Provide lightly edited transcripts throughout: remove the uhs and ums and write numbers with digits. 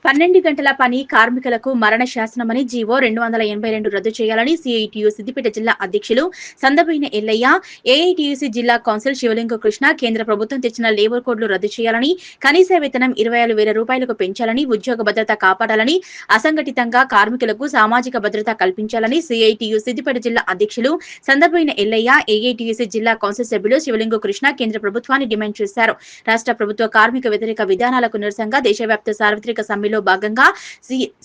12 గంటల పని కార్మికులకు మరణ శాసనమని జీవో 282 రద్దు చేయాలని సిఐటియు సిద్దిపేట జిల్లా అధ్యక్షులు సందబోయిన ఎల్లయ్య, ఏఐటియుసి జిల్లా కౌన్సిల్ శివలింగ కృష్ణ కేంద్ర ప్రభుత్వం తెచ్చిన లేబర్ కోడ్లు రద్దు చేయాలని, కనీస వేతనం 26,000 రూపాయలకు పెంచాలని, ఉద్యోగ భద్రత కాపాడాలని, అసంఘటితంగా కార్మికులకు సామాజిక భద్రత కల్పించాలని సిఐటియు సిద్దిపేట జిల్లా అధ్యక్షులు సందబోయిన ఎల్లయ్య, ఏఐటియుసి జిల్లా కౌన్సిల్ సభ్యులు శివలింగ కృష్ణ కేంద్ర ప్రభుత్వాన్ని డిమాండ్ చేశారు. రాష్ట్ర ప్రభుత్వ కార్మిక వ్యతిరేక విధానాలకు నిరసనగా దేశవ్యాప్త సార్వత్రిక సమ్మెలో భాగంగా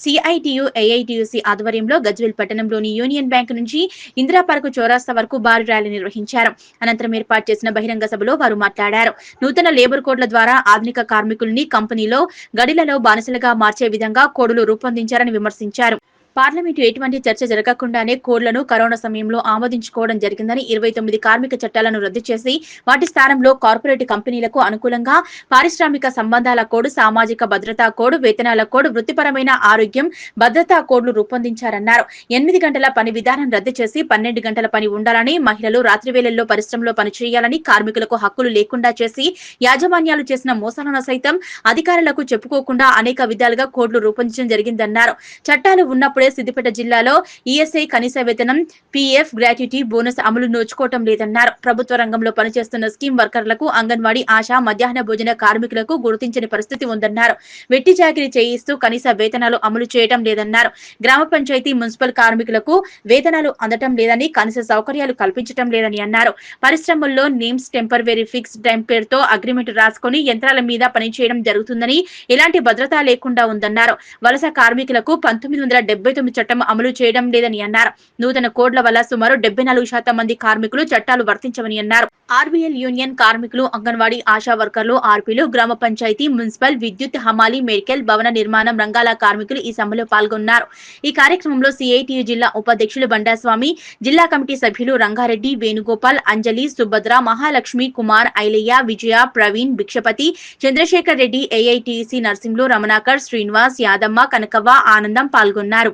సిఐటియు ఏఐటియుసి ఆధ్వర్యంలో గజ్వేల్ పట్టణంలోని యూనియన్ బ్యాంక్ నుంచి ఇందిరా పార్క్ చౌరస్తా వరకు భారీ ర్యాలీ నిర్వహించారు. అనంతరం ఏర్పాటు చేసిన బహిరంగ సభలో వారు మాట్లాడారు. నూతన లేబర్ కోడ్ల ద్వారా ఆధునిక కార్మికుల్ని కంపెనీలో గడిలలో బానిసలుగా మార్చే విధంగా కోడ్లు రూపొందించారని విమర్శించారు. పార్లమెంటు ఎటువంటి చర్చ జరగకుండానే కోడ్లను కరోనా సమయంలో ఆమోదించుకోవడం జరిగిందని, 29 కార్మిక చట్టాలను రద్దు చేసి వాటి స్థానంలో కార్పొరేట్ కంపెనీలకు అనుకూలంగా పారిశ్రామిక సంబంధాల కోడ్, సామాజిక భద్రతా కోడ్, వేతనాల కోడ్, వృత్తిపరమైన ఆరోగ్యం భద్రతా కోడ్లు రూపొందించారన్నారు. 8 గంటల పని విధానం రద్దు చేసి 12 గంటల పని ఉండాలని, మహిళలు రాత్రి వేళల్లో పరిశ్రమలో పనిచేయాలని, కార్మికులకు హక్కులు లేకుండా చేసి యాజమాన్యాలు చేసిన మోసాలను సైతం అధికారులకు చెప్పుకోకుండా అనేక విధాలుగా కోడ్లు రూపొందించడం జరిగిందన్నారు. చట్టాలు ఉన్నప్పుడే సిద్దిపేట జిల్లాలో ఈఎస్ఐ, కనీస వేతనం, పీఎఫ్, గ్రాట్యుటీ, బోనస్ అమలు నోచుకోవటం లేదన్నారు. ప్రభుత్వ రంగంలో పనిచేస్తున్న స్కీమ్ వర్కర్లకు, అంగన్వాడీ, ఆశా, మధ్యాహ్న భోజన కార్మికులకు గుర్తించని పరిస్థితి ఉందన్నారు. వెట్టి చాకిరీ చేయిస్తూ కనీస వేతనాలు అమలు చేయడం లేదన్నారు. గ్రామ పంచాయతీ, మున్సిపల్ కార్మికులకు వేతనాలు అందటం లేదని, కనీస సౌకర్యాలు కల్పించడం లేదని అన్నారు. పరిశ్రమల్లో నేమ్స్ టెంపరరీ ఫిక్స్డ్ టైం పేరుతో అగ్రిమెంట్ రాసుకుని యంత్రాల మీద పనిచేయడం జరుగుతుందని, ఎలాంటి భద్రత లేకుండా ఉందన్నారు. వలస కార్మికులకు 1979 చట్టం అమలు చేయడం లేదని అన్నారు. నూతన కోడ్ల వల్ల సుమారు 74% మంది కార్మికులు చట్టాలు వర్తించవని అన్నారు. ఆర్బీఎల్ యూనియన్ కార్మికులు, అంగన్వాడీ ఆశా వర్కర్లు, ఆర్పీలు, గ్రామ పంచాయతీ, మున్సిపల్, విద్యుత్, హమాలీ, మెడికల్, భవన నిర్మాణం రంగాల కార్మికులు ఈ సమ్మెలో పాల్గొన్నారు. ఈ కార్యక్రమంలో సిఐటియు జిల్లా ఉపాధ్యక్షులు బండాస్వామి, జిల్లా కమిటీ సభ్యులు రంగారెడ్డి, వేణుగోపాల్, అంజలి, సుభద్ర, మహాలక్ష్మి, కుమార్, ఐలయ్య, విజయ, ప్రవీణ్, భిక్షపతి, చంద్రశేఖర్ రెడ్డి, ఏఐటిసి నర్సింహులు, రమణాకర్, శ్రీనివాస్, యాదమ్మ, కనకవ్వ, ఆనందం పాల్గొన్నారు.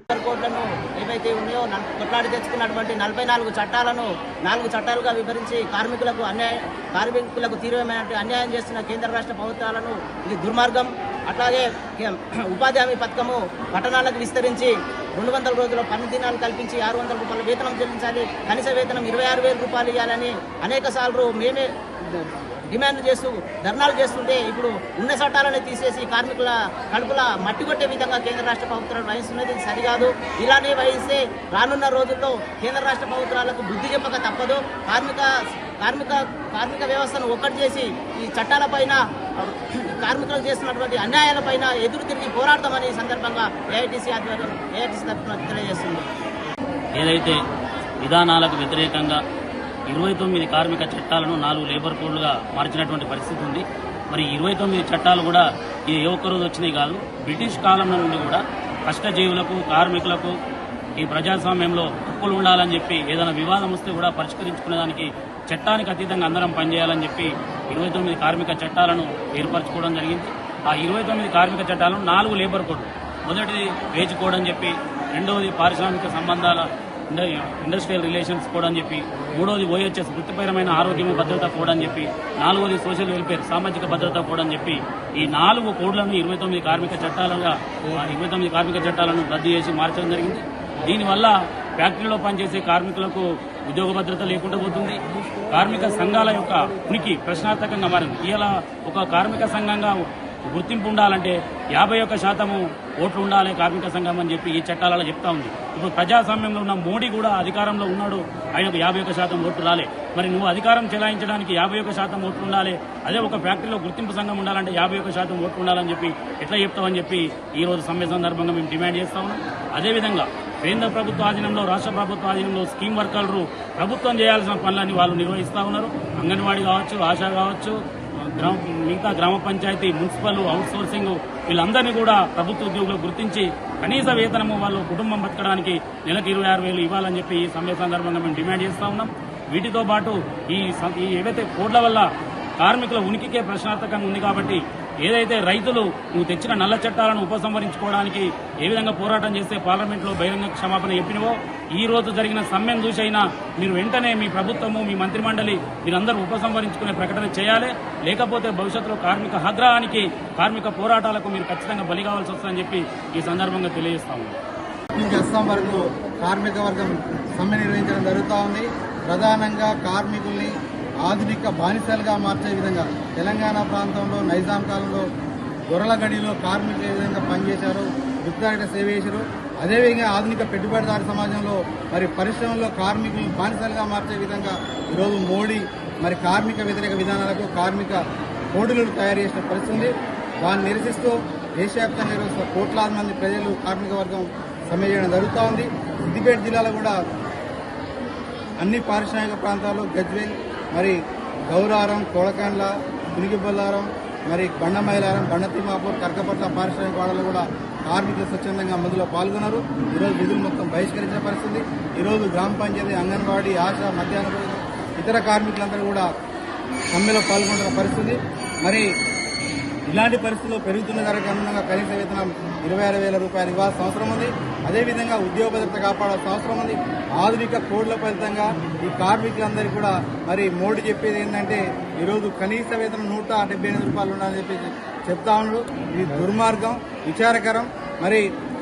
ఏవైతే ఉన్నాయో కొట్లాడి తెచ్చుకున్నటువంటి 44 చట్టాలను 4 చట్టాలుగా విభజించి కార్మికులకు తీవ్రమైన అన్యాయం చేస్తున్న కేంద్ర రాష్ట్ర ప్రభుత్వాలను ఇది దుర్మార్గం. అట్లాగే ఉపాధి హామీ పథకము పట్టణాలకు విస్తరించి 200 రోజుల పని దినాలు కల్పించి 600 రూపాయల వేతనం చెల్లించాలి, కనీస వేతనం 26,000 రూపాయలు ఇవ్వాలని అనేక సార్లు మేమే డిమాండ్ చేస్తూ ధర్నాలు చేస్తుంటే ఇప్పుడు ఉన్న చట్టాలను తీసేసి కార్మికుల కడుపుల మట్టి కొట్టే విధంగా కేంద్ర రాష్ట్ర ప్రభుత్వాలు వహిస్తున్నది సరికాదు. ఇలానే వహిస్తే రానున్న రోజుల్లో కేంద్ర రాష్ట్ర ప్రభుత్వాలకు బుద్ధి చెప్పక తప్పదు. కార్మిక వ్యవస్థను ఒక్కటి చేసి ఈ చట్టాలపైన కార్మికులకు చేస్తున్నటువంటి అన్యాయాలపైన ఎదురు తిరిగి పోరాడతామని సందర్భంగా ఏఐటీసీ తరఫున తెలియజేస్తుంది. ఏదైతే విధానాలకు వ్యతిరేకంగా 29 కార్మిక చట్టాలను 4 లేబర్ కోడ్లుగా మార్చినటువంటి పరిస్థితి ఉంది. మరి 29 చట్టాలు కూడా ఏ ఒక్క రోజు వచ్చినాయి కాదు. బ్రిటిష్ కాలం నుండి కూడా కష్టజీవులకు, కార్మికులకు ఈ ప్రజాస్వామ్యంలో హక్కులు ఉండాలని చెప్పి ఏదైనా వివాదం వస్తే కూడా పరిష్కరించుకునేదానికి చట్టానికి అతీతంగా అందరం పనిచేయాలని చెప్పి 29 కార్మిక చట్టాలను ఏర్పరచుకోవడం జరిగింది. ఆ 29 కార్మిక చట్టాలను 4 లేబర్ కోడ్లు, మొదటిది వేజ్ కోడ్ అని చెప్పి, రెండవది పారిశ్రామిక సంబంధాల ఇండస్ట్రియల్ రిలేషన్స్ కోడ్ అని చెప్పి, మూడవది ఓహెచ్ఎస్ వృత్తిపరమైన ఆరోగ్యం భద్రత కోడ్ అని చెప్పి, నాలుగవది సోషల్ వెల్ఫేర్ సామాజిక భద్రత కోడ్ అని చెప్పి ఈ 4 కోడ్లను 29 కార్మిక చట్టాలను రద్దు చేసి మార్చడం జరిగింది. దీనివల్ల ఫ్యాక్టరీలో పనిచేసే కార్మికులకు ఉద్యోగ భద్రత లేకుండా పోతుంది. కార్మిక సంఘాల యొక్క ఉనికి ప్రశ్నార్థకంగా మారింది. ఇలా ఒక కార్మిక సంఘంగా గుర్తింపు ఉండాలంటే 51% ఓట్లు ఉండాలి కార్మిక సంఘం అని చెప్పి ఈ చట్టాలలో చెప్తా ఉంది. ఇప్పుడు ప్రజాస్వామ్యంలో ఉన్న మోడీ కూడా అధికారంలో ఉన్నాడు, ఆయనకు 51% ఓట్లు రాలే. మరి నువ్వు అధికారం చెలాయించడానికి 51% ఓట్లు ఉండాలి, అదే ఒక ఫ్యాక్టరీలో గుర్తింపు సంఘం ఉండాలంటే 51% ఓట్లు ఉండాలని చెప్పి ఎట్లా చెప్తామని చెప్పి ఈ రోజు సమ్మె సందర్భంగా మేము డిమాండ్ చేస్తా ఉన్నాం. అదేవిధంగా కేంద్ర ప్రభుత్వ ఆధీనంలో, రాష్ట్ర ప్రభుత్వ ఆధీనంలో స్కీమ్ వర్కర్లు ప్రభుత్వం చేయాల్సిన పనులన్నీ వాళ్ళు నిర్వహిస్తూ ఉన్నారు. అంగన్వాడీ కావచ్చు, ఆశా కావచ్చు, మిగతా గ్రామ పంచాయతీ, మున్సిపల్, అవుట్ సోర్సింగ్ వీళ్ళందరినీ కూడా ప్రభుత్వ ఉద్యోగులు గుర్తించి కనీస వేతనము వాళ్ళు కుటుంబం బతకడానికి నెలకు 26,000 ఇవ్వాలని చెప్పి ఈ సమ్మె సందర్భంగా మేము డిమాండ్ చేస్తా ఉన్నాం. వీటితో పాటు ఈ ఏవైతే కోడ్ల వల్ల కార్మికుల ఉనికికే ప్రశ్నార్థకంగా ఉంది కాబట్టి ఏదైతే రైతులు నువ్వు తెచ్చిన నల్ల చట్టాలను ఉపసంహరించుకోవడానికి ఏ విధంగా పోరాటం చేస్తే పార్లమెంట్లో బహిరంగ క్షమాపణ చెప్పినవో ఈ రోజు జరిగిన సమ్మెను చూసైనా మీరు వెంటనే మీ ప్రభుత్వము మీ మంత్రిమండలి మీరందరూ ఉపసంహరించుకునే ప్రకటన చేయాలి. లేకపోతే భవిష్యత్తులో కార్మిక ఆగ్రహానికి కార్మిక పోరాటాలకు మీరు ఖచ్చితంగా బలి కావాల్సి వస్తుందని చెప్పి ఈ సందర్భంగా తెలియజేస్తాము. నుంచి అస్సాం వరకు కార్మిక వర్గం సమ్మె నిర్వహించడం జరుగుతూ ఉంది. ప్రధానంగా కార్మికుల్ని ఆధునిక బానిసలుగా మార్చే విధంగా తెలంగాణ ప్రాంతంలో నైజాం కాలంలో గొర్రెలగడిలో కార్మికులు ఏ విధంగా పనిచేశారు, వృత్తారిక సేవ చేశారు, అదేవిధంగా ఆధునిక పెట్టుబడిదారు సమాజంలో మరి పరిశ్రమల్లో కార్మికులను బానిసలుగా మార్చే విధంగా ఈరోజు మోడీ మరి కార్మిక వ్యతిరేక విధానాలకు కార్మిక కోడులను తయారు చేసిన పరిస్థితి. దాన్ని నిరసిస్తూ దేశవ్యాప్తంగా నిర్వహిస్తున్న కోట్లాది మంది ప్రజలు కార్మిక వర్గం సమ్మె చేయడం జరుగుతూ ఉంది. సిద్దిపేట జిల్లాలో కూడా అన్ని పారిశ్రామిక ప్రాంతాల్లో గజ్వేల్, మరి గౌరారం, కోడకండ్ల, పులిగిబొల్లారం, మరి బండమైలారం, బండతిమాపూర్, కర్కపట్ల పారిశ్రామిక వాడలు కూడా కార్మికులు స్వచ్ఛందంగా మందులో పాల్గొన్నారు. ఈరోజు విధులు మొత్తం బహిష్కరించిన పరిస్థితి. ఈరోజు గ్రామ పంచాయతీ, అంగన్వాడీ, ఆశా, మధ్యాహ్న భోజనం ఇతర కార్మికులందరూ కూడా సమ్మెలో పాల్గొంటున్న పరిస్థితి. మరి ఇలాంటి పరిస్థితుల్లో పెరుగుతున్న ధరకు అనుగుణంగా కనీస వేతనం 26,000 రూపాయలు ఇవ్వాల్సిన అవసరం ఉంది. అదేవిధంగా ఉద్యోగ భద్రత కాపాడాల్సిన అవసరం ఉంది. ఆధునిక కోడ్ల ఫలితంగా ఈ కార్మికులందరికీ కూడా మరి మోడీ చెప్పేది ఏంటంటే ఈరోజు కనీస వేతనం 178 రూపాయలు ఉండాలని చెప్పేసి చెప్తా ఉన్నారు. ఇది దుర్మార్గం, విచారకరం. మరి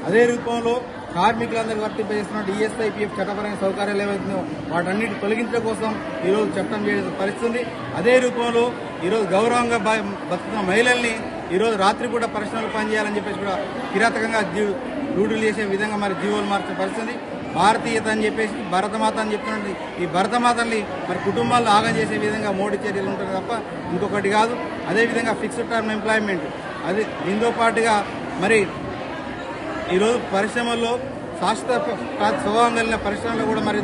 అదే రూపంలో కార్మికులందరికీ వర్తింపజేస్తున్న ఈఎస్ఐపిఎఫ్ చట్టపరమైన సౌకర్యాలు ఏవైతుందో వాటన్నిటి తొలగించడం కోసం ఈరోజు చట్టం చేయడం పరిస్థితుంది. అదే రూపంలో ఈరోజు గౌరవంగా బతుకుతున్న మహిళల్ని ఈరోజు రాత్రిపూట పరిశ్రమలు పనిచేయాలని చెప్పేసి కూడా కిరాతకంగా డ్యూటీలు చేసే విధంగా మరి జీవోలు మార్చే పరిస్థితి. భారతీయత అని చెప్పేసి భరతమాత అని చెప్తున్నట్టు ఈ భరతమాతల్ని మరి కుటుంబాల్లో ఆగం చేసే విధంగా మోడీ చర్యలు ఉంటుంది తప్ప ఇంకొకటి కాదు. అదేవిధంగా ఫిక్స్డ్ టర్మ్ ఎంప్లాయ్మెంట్, అది దీంతో పాటుగా మరి ఈరోజు పరిశ్రమల్లో శాశ్వత స్వభావం కలిగిన పరిశ్రమలో కూడా మరి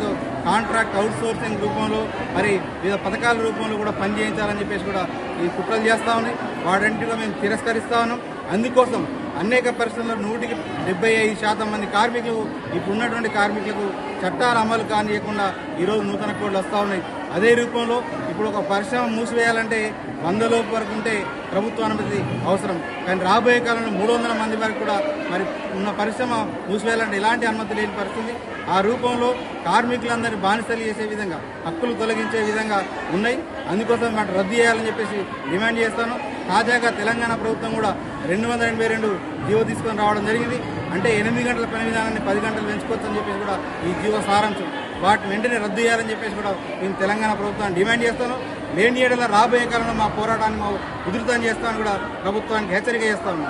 కాంట్రాక్ట్ అవుట్ సోర్సింగ్ రూపంలో మరి వివిధ పథకాల రూపంలో కూడా పనిచేయించాలని చెప్పేసి కూడా ఈ కుట్రలు చేస్తా ఉన్నాయి. వాటన్నిటిలో మేము తిరస్కరిస్తా ఉన్నాం. అందుకోసం అనేక పరిశ్రమల్లో 175% మంది కార్మికులు ఇప్పుడు ఉన్నటువంటి కార్మికులకు చట్టాల అమలు కానియకుండా ఈరోజు నూతన కోడ్లు వస్తూ ఉన్నాయి. అదే రూపంలో ఇప్పుడు ఒక పరిశ్రమ మూసివేయాలంటే 100 లోపు వరకు ఉంటే ప్రభుత్వ అనుమతి అవసరం. కానీ రాబోయే కాలంలో 300 మంది వరకు కూడా మరి ఉన్న పరిశ్రమ మూసివేయాలంటే ఎలాంటి అనుమతి లేని పరిస్థితి. ఆ రూపంలో కార్మికులందరినీ బానిసలు చేసే విధంగా, హక్కులు తొలగించే విధంగా ఉన్నాయి. అందుకోసం వాటి రద్దు చేయాలని చెప్పేసి డిమాండ్ చేస్తాను. తాజాగా తెలంగాణ ప్రభుత్వం కూడా 282 జీవో తీసుకొని రావడం జరిగింది. అంటే 8 గంటల పని విధానాన్ని 10 గంటలు పెంచుకోవచ్చని చెప్పేసి కూడా ఈ జీవో సారాంశం. వాటిని వెంటనే రద్దు చేయాలని చెప్పేసి కూడా మేము తెలంగాణ ప్రభుత్వాన్ని డిమాండ్ చేస్తాను. లేని ఏడల రాబోయే కాలంలో మా పోరాటాన్ని ఉధృతం చేస్తామని కూడా ప్రభుత్వానికి హెచ్చరిక చేస్తాము.